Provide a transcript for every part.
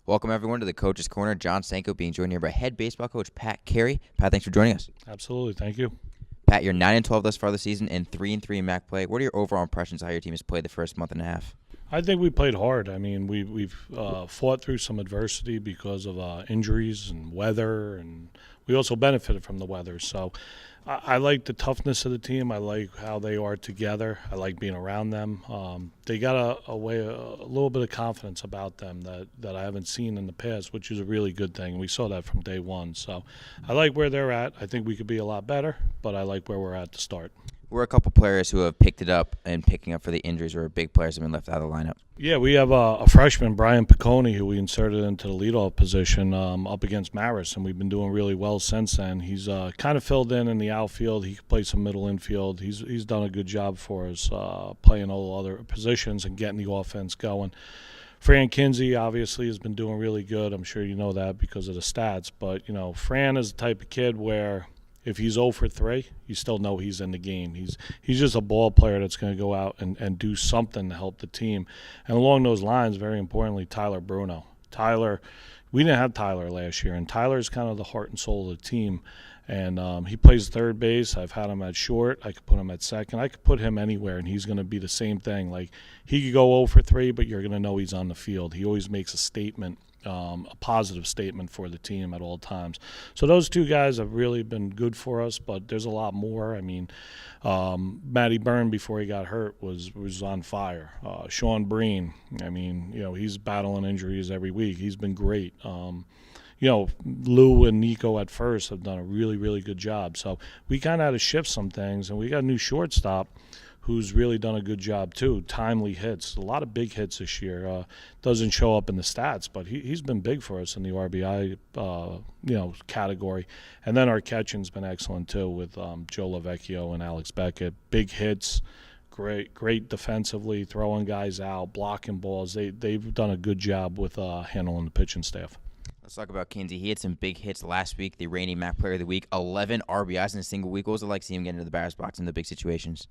Welcome, everyone, to the Coach's Corner. John Sanko being joined here by head baseball coach Pat Carey. Pat, thanks for joining us. Absolutely. Thank you. Pat, you're 9-12 thus far this season and 3-3 in MAC play. What are your overall impressions of how your team has played the first month and a half? I think we played hard. I mean, we've fought through some adversity because of injuries and weather, and we also benefited from the weather. So I like the toughness of the team. I like how they are together. I like being around them. They got a little bit of confidence about them that I haven't seen in the past, which is a really good thing. We saw that from day one. So I like where they're at. I think we could be a lot better, but I like where we're at to start. We're a couple players who have picked it up and picking up for the injuries, or big players have been left out of the lineup. Yeah, we have a freshman, Brian Pakona, who we inserted into the leadoff position up against Maher, and we've been doing really well since then. He's kind of filled in the outfield. He can play some middle infield. He's done a good job for us playing all other positions and getting the offense going. Fran Kinsey obviously has been doing really good. I'm sure you know that because of the stats. But, Fran is the type of kid where if he's 0 for 3, you still know he's in the game. He's just a ball player that's going to go out and do something to help the team. And along those lines, very importantly, Tyler Bruno. We didn't have Tyler last year, and Tyler's kind of the heart and soul of the team. And he plays third base. I've had him at short. I could put him at second. I could put him anywhere, and he's going to be the same thing. Like, he could go 0 for 3, but you're going to know he's on the field. He always makes a statement. A positive statement for the team at all times. So those two guys have really been good for us, but there's a lot more. I mean, Matty Byrne, before he got hurt, was on fire. Sean Breen, I mean, he's battling injuries every week. He's been great. Lou and Nico at first have done a really, really good job. So we kind of had to shift some things, and we got a new shortstop who's really done a good job too. Timely hits, a lot of big hits this year. Doesn't show up in the stats, but he's been big for us in the RBI category. And then our catching's been excellent too with Joe Lavecchio and Alex Beckett. Big hits, great defensively, throwing guys out, blocking balls. They've done a good job with handling the pitching staff. Let's talk about Kinsey. He had some big hits last week, the reigning MAC Player of the Week, 11 RBIs in a single week. What was it like seeing him get into the batter's box in the big situations?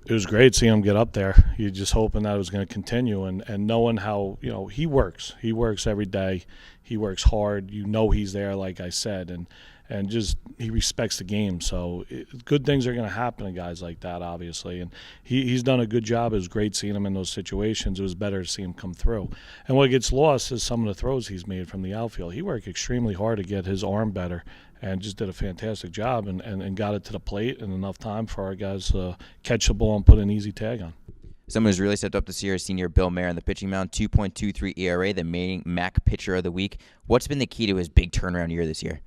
It was great seeing him get up there. You're just hoping that it was going to continue, and knowing how he works. He works every day. He works hard. He's there, like I said, and just he respects the game. So good things are going to happen to guys like that, obviously. And he's done a good job. It was great seeing him in those situations. It was better to see him come through. And what gets lost is some of the throws he's made from the outfield. He worked extremely hard to get his arm better, and just did a fantastic job and got it to the plate in enough time for our guys to catch the ball and put an easy tag on. Someone who's really stepped up this year is senior Bill Maher on the pitching mound, 2.23 ERA, the main MAC pitcher of the week. What's been the key to his big turnaround year this year?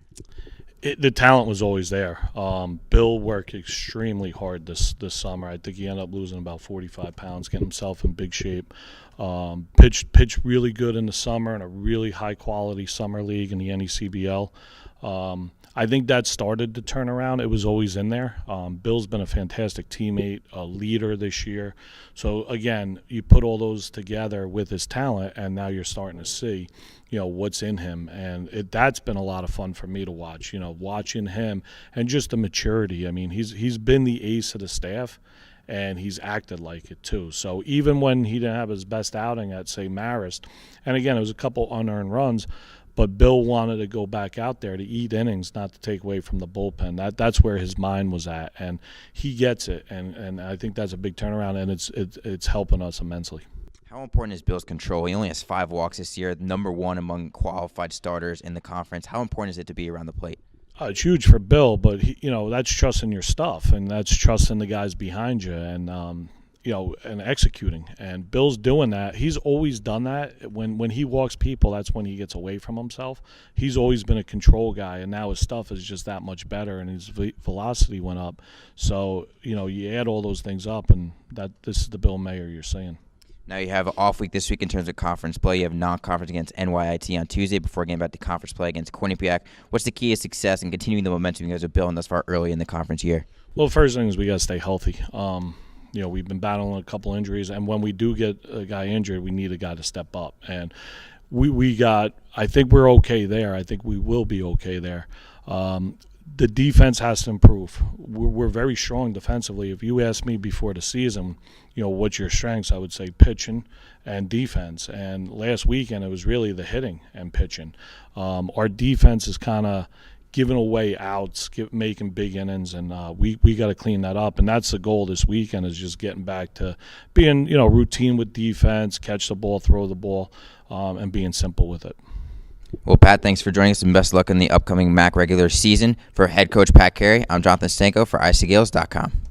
The talent was always there. Bill worked extremely hard this summer. I think he ended up losing about 45 pounds, getting himself in big shape. Pitched really good in the summer in a really high-quality summer league in the NECBL. I think that started to turn around. It was always in there. Bill's been a fantastic teammate, a leader this year. So, again, you put all those together with his talent, and now you're starting to see, what's in him. And that's been a lot of fun for me to watch, watching him and just the maturity. I mean, he's been the ace of the staff, and he's acted like it too. So even when he didn't have his best outing at, say, Marist, and again, it was a couple unearned runs, but Bill wanted to go back out there to eat innings, not to take away from the bullpen. That's where his mind was at, and he gets it. And I think that's a big turnaround, and it's helping us immensely. How important is Bill's control? He only has 5 walks this year, number 1 among qualified starters in the conference. How important is it to be around the plate? It's huge for Bill, but that's trusting your stuff, and that's trusting the guys behind you, and and executing. And Bill's doing that. He's always done that. When he walks people, that's when he gets away from himself. He's always been a control guy, and now his stuff is just that much better, and his velocity went up. So, you add all those things up, and this is the Bill Maher you're seeing. Now you have an off week this week in terms of conference play. You have non-conference against NYIT on Tuesday before getting back to conference play against Quinnipiac. What's the key to success and continuing the momentum you guys are building thus far early in the conference year? Well, the first thing is we got to stay healthy. We've been battling a couple injuries, and when we do get a guy injured, we need a guy to step up. And I think we're okay there. I think we will be okay there. the defense has to improve. We're very strong defensively. If you asked me before the season, what's your strengths, I would say pitching and defense. And last weekend, it was really the hitting and pitching. Our defense is kind of giving away outs, making big innings, and we got to clean that up. And that's the goal this weekend, is just getting back to being, routine with defense, catch the ball, throw the ball, and being simple with it. Well, Pat, thanks for joining us, and best of luck in the upcoming MAC regular season. For head coach Pat Carey, I'm Jonathan Stanko for ICGales.com.